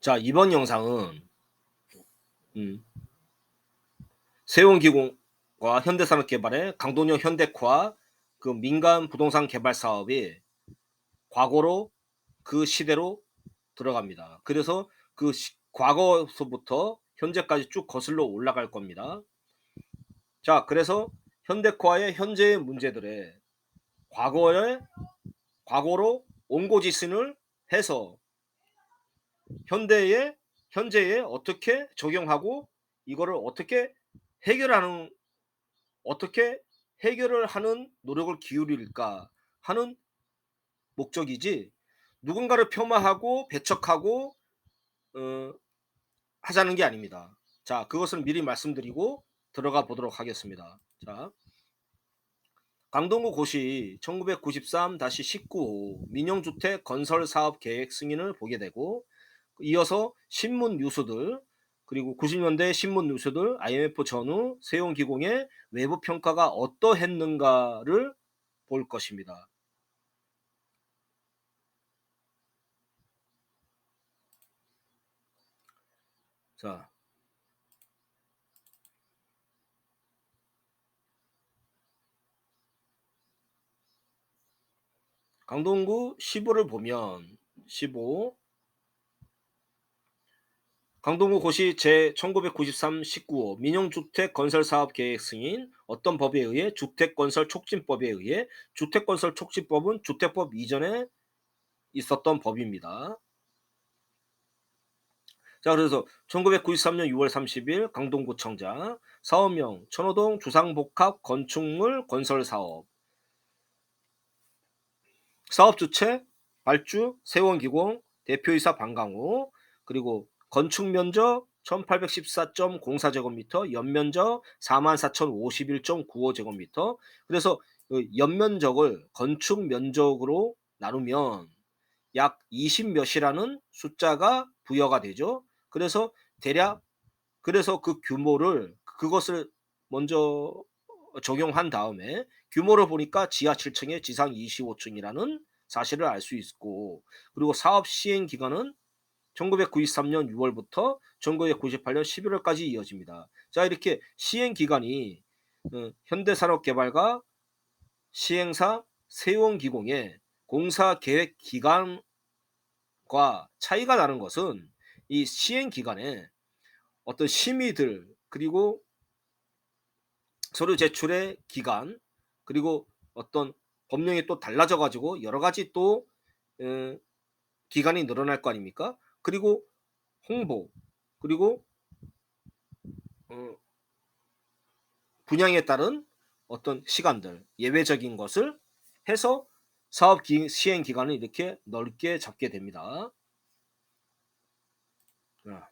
자, 이번 영상은 음, 세운기공과 현대산업개발의 강동역 현대코아 그 민간 부동산 개발 사업이 과거로 그 시대로 들어갑니다. 그래서 그 과거서부터 현재까지 쭉 거슬러 올라갈 겁니다. 자, 그래서 현대코아의 현재의 문제들에 과거에 과거로 온고지순을 해서 현재에 어떻게 적용하고 이거를 해결하는 어떻게 해결을 하는 노력을 기울일까 하는 목적이지, 누군가를 폄하하고 배척하고 어, 하자는 게 아닙니다. 자, 그것을 미리 말씀드리고 들어가 보도록 하겠습니다. 자, 강동구 고시 1993-19호 민영주택 건설 사업 계획 승인을 보게 되고, 이어서 신문 뉴스들, 그리고 90년대 신문 뉴스들, IMF 전후 세운기공의 외부 평가가 어떠했는가를 볼 것입니다. 자, 강동구 15를 보면 15 강동구 고시 제 1993-19호 민영주택 건설 사업 계획 승인 어떤 법에 의해 주택건설 촉진법에 의해 주택건설 촉진법은 주택법 이전에 있었던 법입니다. 자, 그래서 1993년 6월 30일 강동구청장 사업명 천호동 주상복합 건축물 건설 사업, 사업 주체 발주 세원기공, 대표이사 방강호, 그리고 건축 면적 1814.04제곱미터, 연면적 44,051.95제곱미터. 그래서 그 연면적을 건축 면적으로 나누면 약 20 몇이라는 숫자가 부여가 되죠. 그래서 대략, 그래서 그 규모를 그것을 먼저 적용한 다음에 규모를 보니까 지하 7층에 지상 25층이라는 사실을 알 수 있고, 그리고 사업 시행 기간은 1993년 6월부터 1998년 11월까지 이어집니다. 자, 이렇게 시행 기간이 현대산업개발과 시행사 세원기공의 공사 계획 기간과 차이가 나는 것은 이 시행 기간에 어떤 심의들, 그리고 서류 제출의 기간, 그리고 어떤 법령이 또 달라져 가지고 여러 가지 또 어, 기간이 늘어날 거 아닙니까? 그리고 홍보, 그리고 어, 분양에 따른 어떤 시간들, 예외적인 것을 해서 시행 기간을 이렇게 넓게 잡게 됩니다. 아,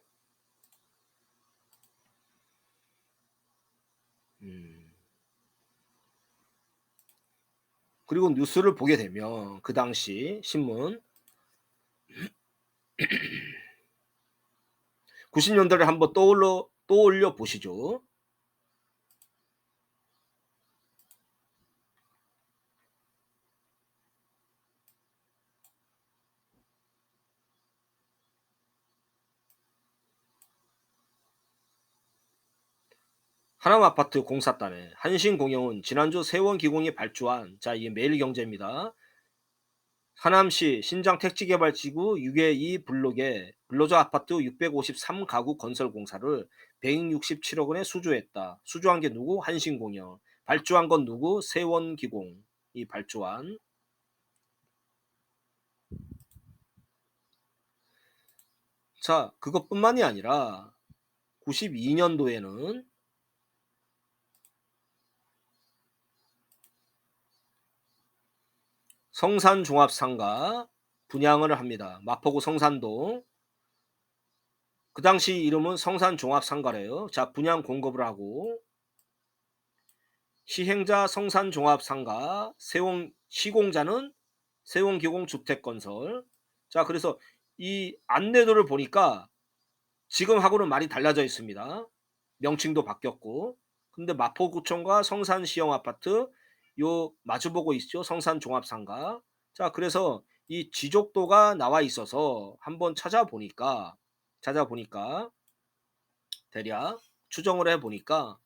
음. 그리고 뉴스를 보게 되면 그 당시 신문 90년대를 한번 떠올려 보시죠. 하남아파트 공사단에 한신공영은 지난주 세원기공이 발주한, 자, 이게 매일경제입니다. 하남시 신장택지개발지구 6의2 블록에 근로자 아파트 653가구 건설 공사를 167억 원에 수주했다. 수주한 게 누구? 한신공영. 발주한 건 누구? 세원기공이 발주한. 자, 그것뿐만이 아니라 92년도에는 성산종합상가 분양을 합니다. 마포구 성산동. 그 당시 이름은 성산종합상가래요. 자, 분양 공급을 하고, 시행자 성산종합상가, 시공자는 세원기공주택건설. 자, 그래서 이 안내도를 보니까 지금하고는 많이 달라져 있습니다. 명칭도 바뀌었고. 근데 마포구청과 성산시형아파트 요 마주보고 있죠. 성산종합상가. 자, 그래서 이 지적도가 나와 있어서 한번 찾아보니까 찾아보니까 대략 추정을 해보니까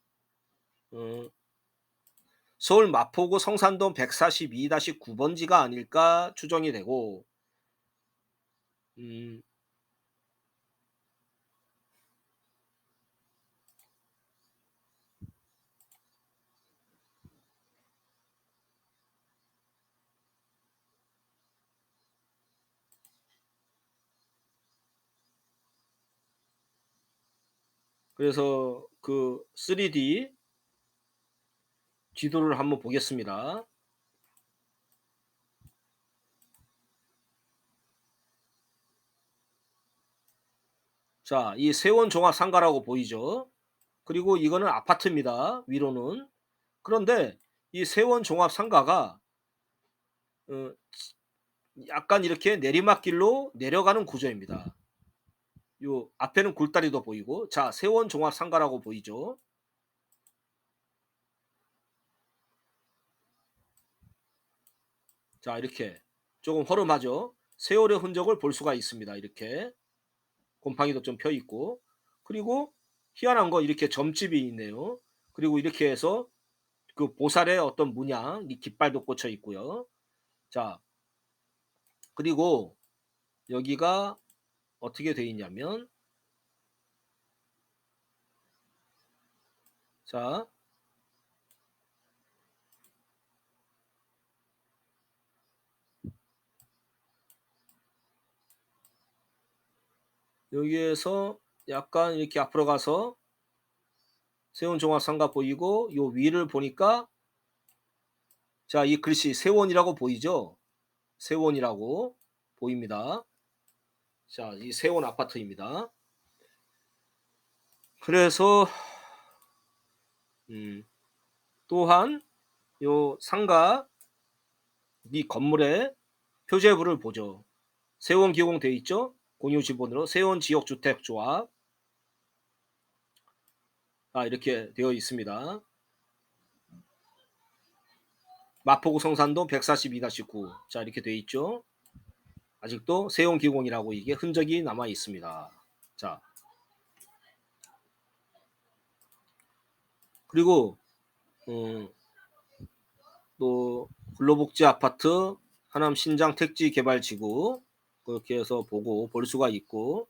서울 마포구 성산동 142-9번지가 아닐까 추정이 되고 음 그래서 그 3D 지도를 한번 보겠습니다. 자, 이 세원종합상가라고 보이죠? 그리고 이거는 아파트입니다. 위로는. 그런데 이 세원종합상가가 어 약간 이렇게 내리막길로 내려가는 구조입니다. 요 앞에는 굴다리도 보이고 자 세원종합상가라고 보이죠? 자 이렇게 조금 허름하죠? 세월의 흔적을 볼 수가 있습니다. 이렇게 곰팡이도 좀 펴 있고 그리고 희한한 거 이렇게 점집이 있네요. 그리고 이렇게 해서 그 보살의 어떤 문양 이 깃발도 꽂혀 있고요. 자 그리고 여기가 어떻게 돼 있냐면 자 여기에서 약간 이렇게 앞으로 가서 세운종합상가 보이고 요 위를 보니까 자 이 글씨 세원이라고 보이죠? 세원이라고 보입니다. 자 이 세원 아파트입니다. 그래서 음 또한 요 상가 이 건물의 표제부를 보죠. 세원 기공돼 있죠? 공유 지번으로 세원 지역 주택 조합 이렇게 되어 있습니다. 마포구 성산동 142-9 자 이렇게 되어 있죠. 아직도 세원 기공이라고 이게 흔적이 남아 있습니다. 자 그리고 음 또 근로복지 아파트 하남 신장 택지 개발 지구 그렇게 해서 보고 볼 수가 있고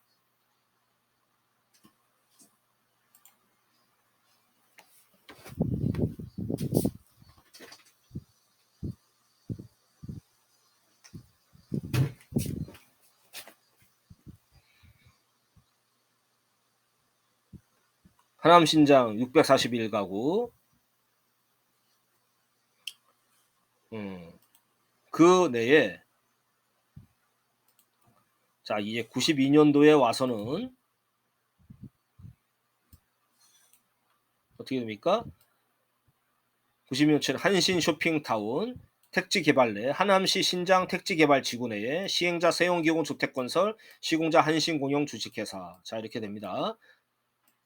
하남 신장 641가구 그 내에 자 이제 92년도에 와서는 어떻게 됩니까? 92년도에 한신 쇼핑타운 택지 개발 내 하남시 신장 택지 개발 지구 내에 시행자 세용기공 주택건설 시공자 한신공영 주식회사 자 이렇게 됩니다.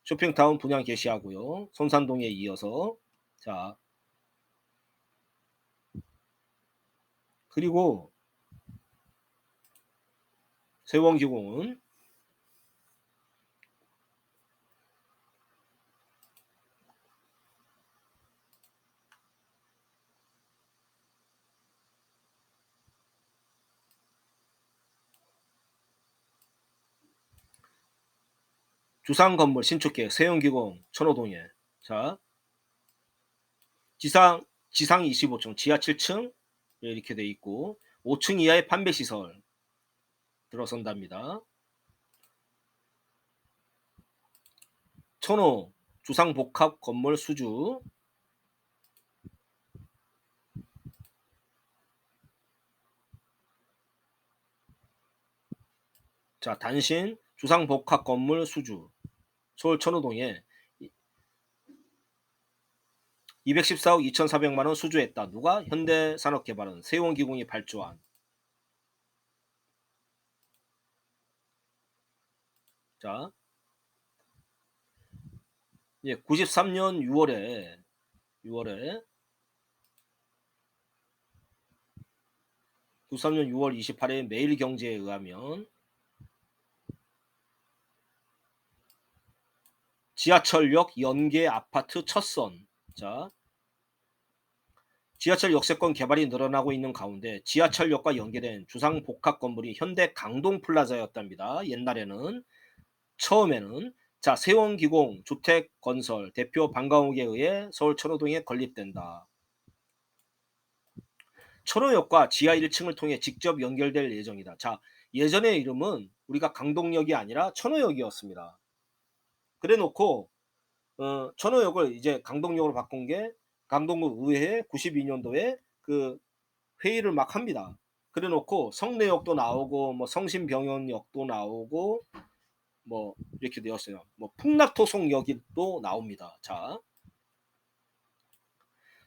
쇼핑타운 분양 개시하고요. 선산동에 이어서 자 그리고 세원기공은 주상건물 신축계 세운기공 천호동에 자 지상 25층 지하 7층 이렇게 돼 있고 5층 이하의 판매 시설 들어선답니다. 천호 주상복합 건물 수주 자 단신 주상복합 건물 수주 서울 천호동에 214억 2,400만 원 수주했다. 누가? 현대산업개발은 세원기공이 발주한 자 예, 93년 6월에 93년 6월 28일 매일경제에 의하면 지하철역 연계 아파트 첫선. 자, 지하철 역세권 개발이 늘어나고 있는 가운데 지하철역과 연계된 주상 복합 건물이 현대 강동플라자였답니다. 옛날에는. 처음에는. 자, 세원기공 주택건설 대표 방강욱에 의해 서울 천호동에 건립된다. 천호역과 지하 1층을 통해 직접 연결될 예정이다. 자, 예전의 이름은 우리가 강동역이 아니라 천호역이었습니다. 그래 놓고 천호역을 이제 강동역으로 바꾼 게 강동구 의회 92년도에 그 회의를 막 합니다. 그래 놓고 성내역도 나오고 뭐 성심병원역도 나오고 뭐 이렇게 되었어요. 뭐 풍락토송역도 나옵니다. 자,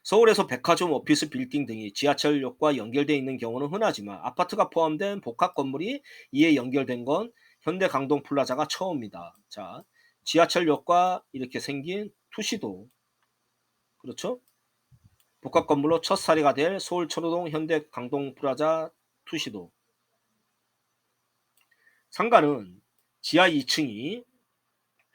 서울에서 백화점, 오피스 빌딩 등이 지하철역과 연결되어 있는 경우는 흔하지만 아파트가 포함된 복합 건물이 이에 연결된 건 현대 강동 플라자가 처음이다. 자, 지하철역과 이렇게 생긴 투시도, 그렇죠? 복합 건물로 첫 사례가 될 서울 천호동 현대 강동 플라자 투시도. 상가는 지하 2층이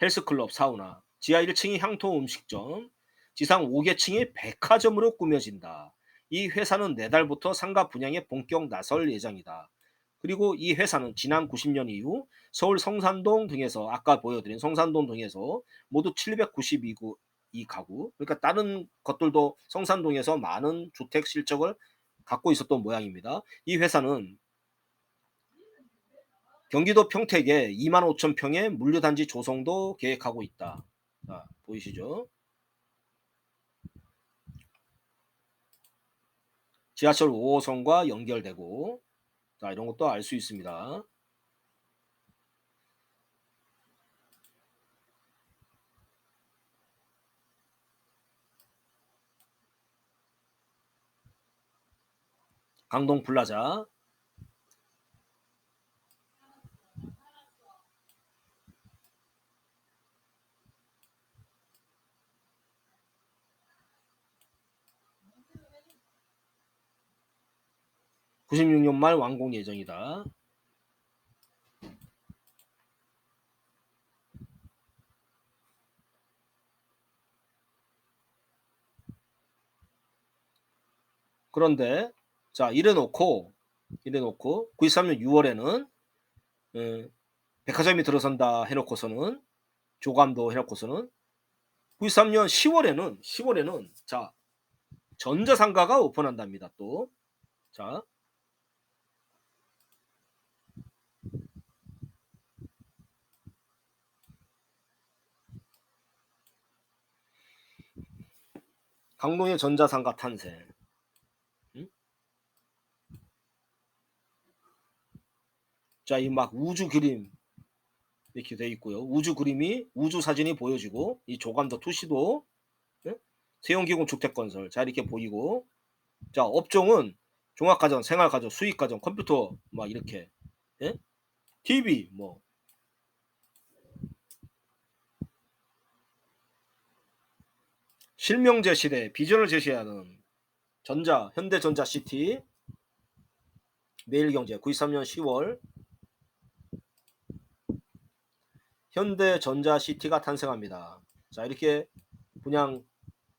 헬스클럽, 사우나, 지하 1층이 향토 음식점, 지상 5개층이 백화점으로 꾸며진다. 이 회사는 내달부터 상가 분양에 본격 나설 예정이다. 그리고 이 회사는 지난 90년 이후 서울 성산동 등에서 아까 보여드린 성산동 등에서 모두 792구 이 가구, 그러니까 다른 것들도 성산동에서 많은 주택 실적을 갖고 있었던 모양입니다. 이 회사는 경기도 평택에 25,000평의 물류단지 조성도 계획하고 있다. 자, 보이시죠? 지하철 5호선과 연결되고, 자, 이런 것도 알 수 있습니다. 강동 플라자. (96년) 말 완공 예정이다. 그런데 자, 이래놓고 93년 6월에는 백화점이 들어선다 해놓고서는, 조감도 해놓고서는 93년 10월에는 자, 전자상가가 오픈한답니다. 또 자, 강동의 전자상가 탄생. 자, 이 막 우주 그림 이렇게 돼 있고요. 우주 그림이, 우주 사진이 보여지고, 이 조감도 투시도, 세용기공 주택건설, 자, 이렇게 보이고, 자, 업종은 종합가전, 생활가전, 수익가전, 컴퓨터, 막 이렇게, 예? TV, 뭐, 실명제 시대 비전을 제시하는 현대전자시티, 매일경제 93년 10월 현대전자시티가 탄생합니다. 자, 이렇게 분양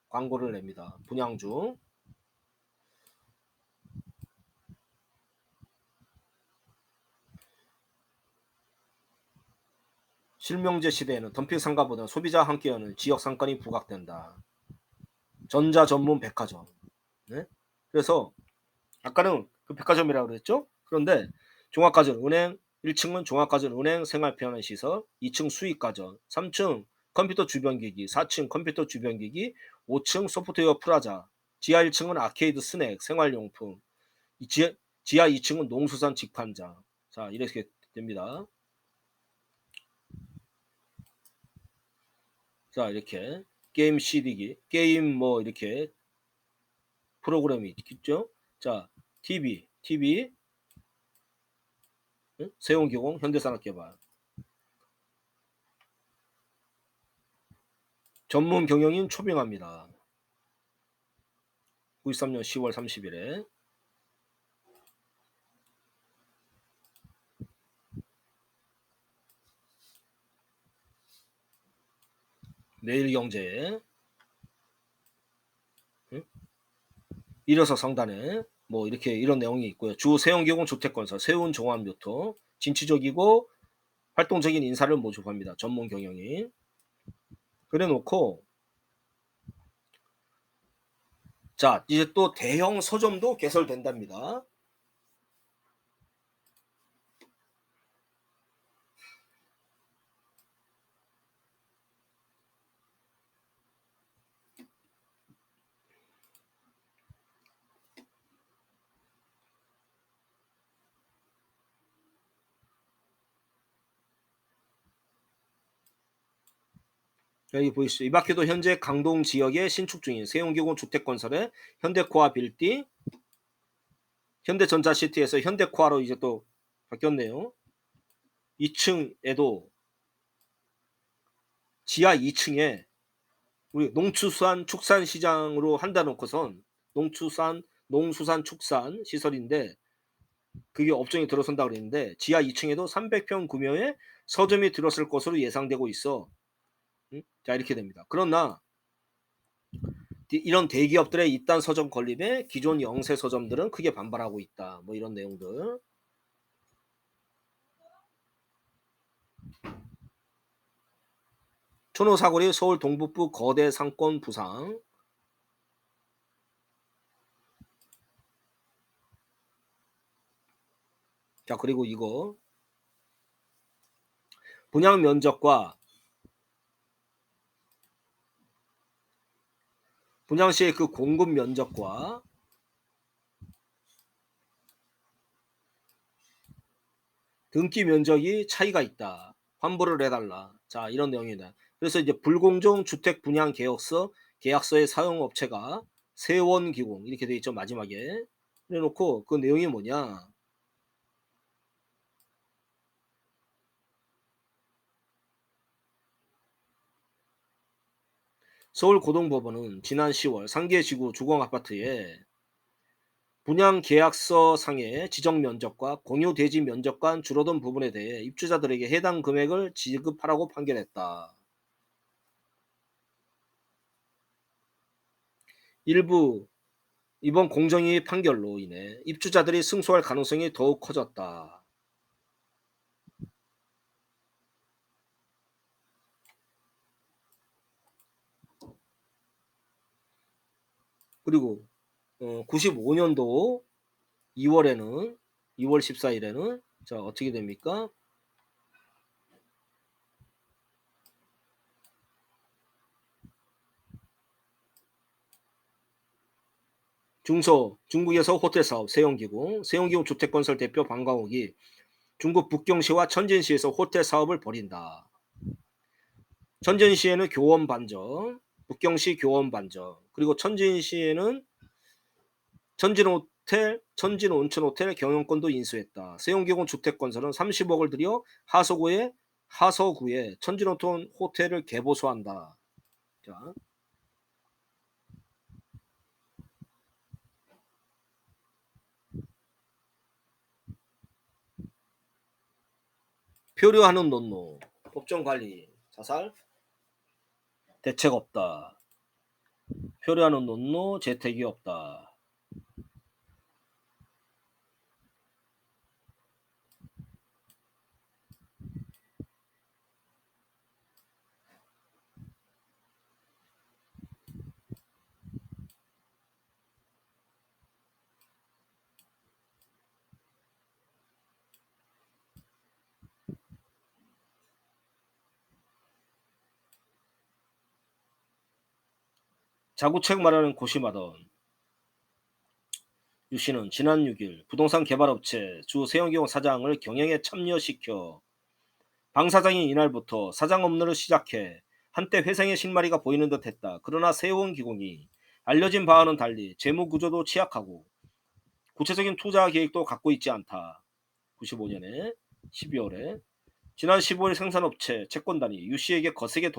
광고를 냅니다. 분양 중. 실명제 시대에는 덤핑 상가보다 소비자와 함께하는 지역 상권이 부각된다. 전자 전문 백화점. 네? 그래서 아까는 그 백화점이라고 그랬죠? 그런데 종합가전, 은행, 1층은 종합가전, 은행, 생활편의 시설, 2층 수익가전, 3층 컴퓨터 주변기기, 4층 컴퓨터 주변기기, 5층 소프트웨어 프라자, 지하 1층은 아케이드 스낵, 생활용품, 지하 2층은 농수산 직판장. 자, 이렇게 됩니다. 자, 이렇게 게임 CD기, 게임 뭐 이렇게 프로그램이 있겠죠? 자, TV, 세운기공, 현대산업개발. 전문 경영인 초빙합니다. 93년 10월 30일에. 매일경제 이려서 상단에 뭐 이렇게 이런 내용이 있고요. 주 세운기공 주택건설 세운종합묘토 진취적이고 활동적인 인사를 모집합니다. 전문 경영인. 그래 놓고 자 이제 또 대형 서점도 개설된답니다. 여기 보이시죠? 이 밖에도 현재 강동 지역에 신축 중인 세운기공 주택건설에 현대코아 빌딩, 현대전자시티에서 현대코아로 이제 또 바뀌었네요. 2층에도 지하 2층에 우리 농축산 축산 시장으로 한다 놓고선 농수산 축산 시설인데 그게 업종이 들어선다 그랬는데 지하 2층에도 300평 규모의 서점이 들어설 것으로 예상되고 있어. 자 이렇게 됩니다. 그러나 이런 대기업들의 이딴 서점 건립에 기존 영세 서점들은 크게 반발하고 있다. 뭐 이런 내용들. 초노사거리 서울 동북부 거대 상권 부상. 자 그리고 이거 분양 면적과 분양 시의 그 공급 면적과 등기 면적이 차이가 있다. 환불을 해달라. 자 이런 내용이다. 그래서 이제 불공정 주택 분양 계약서의 사용업체가 세원기공 이렇게 돼 있죠 마지막에. 그래놓고 그 내용이 뭐냐? 서울고등법원은 지난 10월 상계지구 주공아파트에 분양계약서 상의 지정 면적과 공유 대지 면적 간 줄어든 부분에 대해 입주자들에게 해당 금액을 지급하라고 판결했다. 일부 이번 공정위 판결로 인해 입주자들이 승소할 가능성이 더욱 커졌다. 그리고 95년도 2월에는 2월 14일에는 자 어떻게 됩니까? 중국에서 호텔 사업 세운기공 주택건설 대표 방광욱이 중국 북경시와 천진시에서 호텔 사업을 벌인다. 천진시에는 교원 반점, 북경시 교원 반점, 그리고 천진시에는 천진온천호텔 경영권도 인수했다. 세운기공 주택건설은 30억을 들여 하서구에 천진온천 호텔을 개보수한다. 자, 표류하는 논노, 법정관리, 자살, 대책 없다. 표류하는 논노, 재택이 없다. 자구책 말하는 고시마던 유씨는 지난 6일 부동산 개발업체 주 세운기공 사장을 경영에 참여시켜 방 사장이 이날부터 사장 업무를 시작해 한때 회생의 실마리가 보이는 듯했다. 그러나 세운기공이 알려진 바와는 달리 재무 구조도 취약하고 구체적인 투자 계획도 갖고 있지 않다. 95년에 12월에 지난 15일 생산업체 채권단이 유씨에게 거세게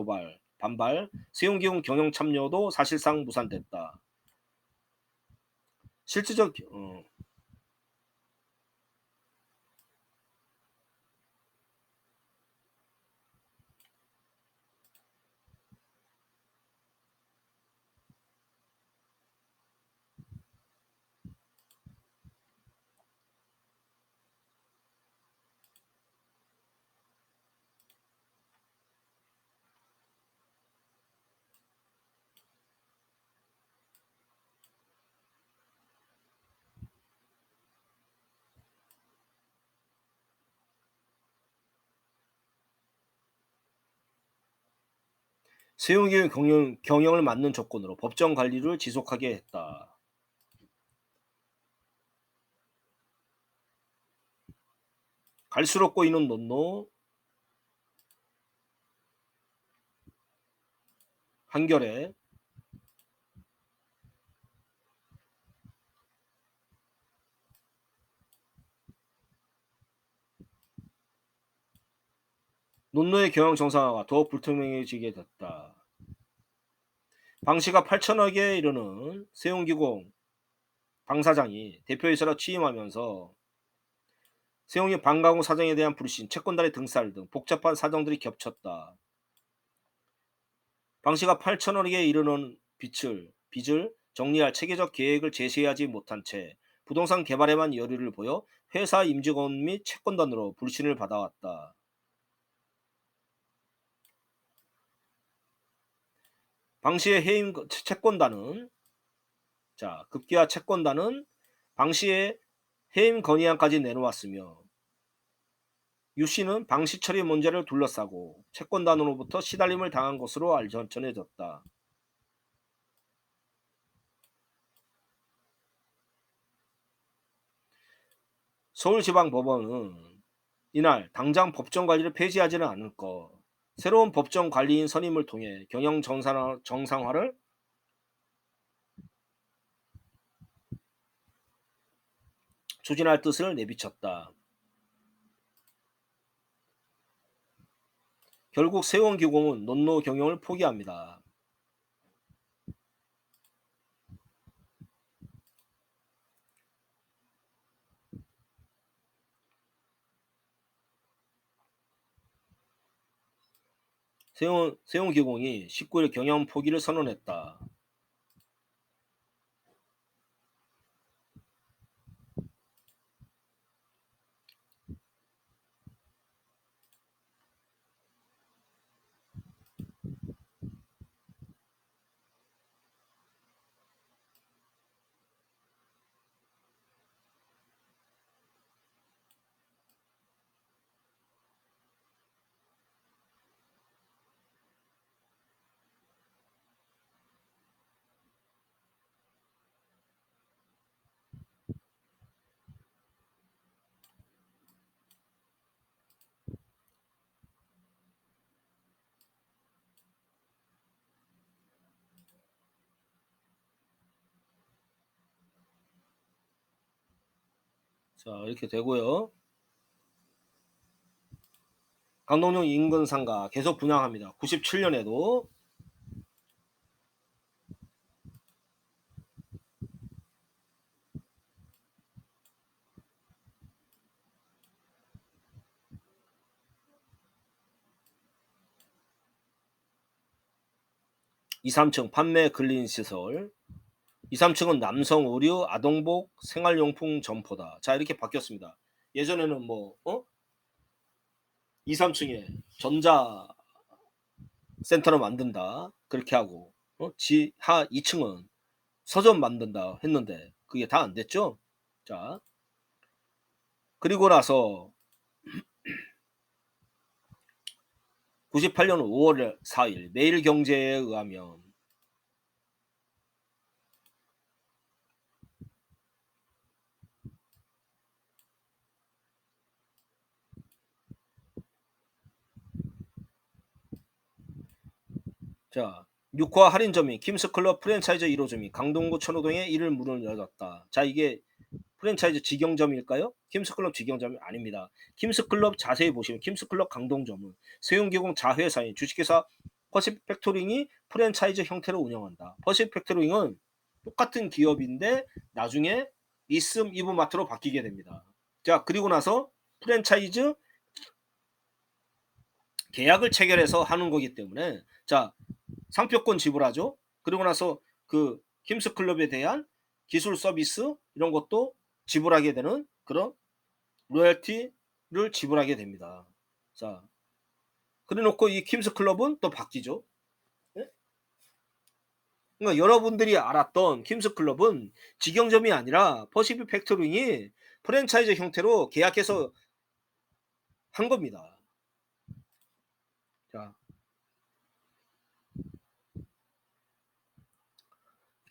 반발, 세운기공 경영 참여도 사실상 무산됐다. 실질적 세운기의 경영을 맡는 조건으로 법정 관리를 지속하게 했다. 갈수록 꼬이는 논노. 한겨레. 논노의 경영 정상화가 더 불투명해지게 됐다. 방시가 8천억에 이르는 세운기공 방사장이 대표이사로 취임하면서 세운기 방가공 사정에 대한 불신, 채권단의 등살 등 복잡한 사정들이 겹쳤다. 방시가 8천억에 이르는 빚을 정리할 체계적 계획을 제시하지 못한 채 부동산 개발에만 여유를 보여 회사 임직원 및 채권단으로 불신을 받아왔다. 방시의 해임 채권단은 급기야 채권단은 방시의 해임 건의안까지 내놓았으며 유씨는 방시 처리 문제를 둘러싸고 채권단으로부터 시달림을 당한 것으로 전해졌다. 서울지방법원은 이날 당장 법정 관리를 폐지하지는 않을 것, 새로운 법정 관리인 선임을 통해 경영 정상화를 추진할 뜻을 내비쳤다. 결국 세운기공은 논노 경영을 포기합니다. 세운기공이 19일 경영 포기를 선언했다. 자, 이렇게 되고요. 강동용 인근 상가 계속 분양합니다. 97년에도 이 3층 판매 근린 시설, 2, 3층은 남성 의류, 아동복, 생활용품 점포다. 자, 이렇게 바뀌었습니다. 예전에는 2, 3층에 전자 센터를 만든다. 그렇게 하고 지하 2층은 서점 만든다 했는데 그게 다 안 됐죠. 자, 그리고 나서 98년 5월 4일 매일경제에 의하면 자, 6화 할인점이 킴스클럽 프랜차이즈 1호점이 강동구 천호동에 이를 문을 열었다. 자, 이게 프랜차이즈 직영점일까요? 킴스클럽 직영점이 아닙니다. 킴스클럽 자세히 보시면 킴스클럽 강동점은 세운기공 자회사인 주식회사 퍼시픽팩토링이 프랜차이즈 형태로 운영한다. 퍼시픽팩토링은 똑같은 기업인데 나중에 이씀 이브마트로 바뀌게 됩니다. 자, 그리고 나서 프랜차이즈 계약을 체결해서 하는 거기 때문에 자, 상표권 지불하죠. 그리고 나서 그 킴스클럽에 대한 기술 서비스 이런 것도 지불하게 되는 그런 로열티를 지불하게 됩니다. 자, 그래 놓고 이 킴스클럽은 또 바뀌죠. 네? 그러니까 여러분들이 알았던 킴스클럽은 직영점이 아니라 퍼시픽 팩토링이 프랜차이즈 형태로 계약해서 한 겁니다. 자,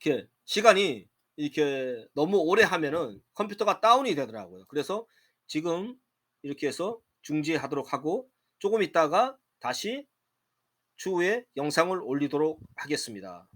이렇게 시간이 이렇게 너무 오래 하면은 컴퓨터가 다운이 되더라고요. 그래서 지금 이렇게 해서 중지하도록 하고 조금 있다가 다시 추후에 영상을 올리도록 하겠습니다.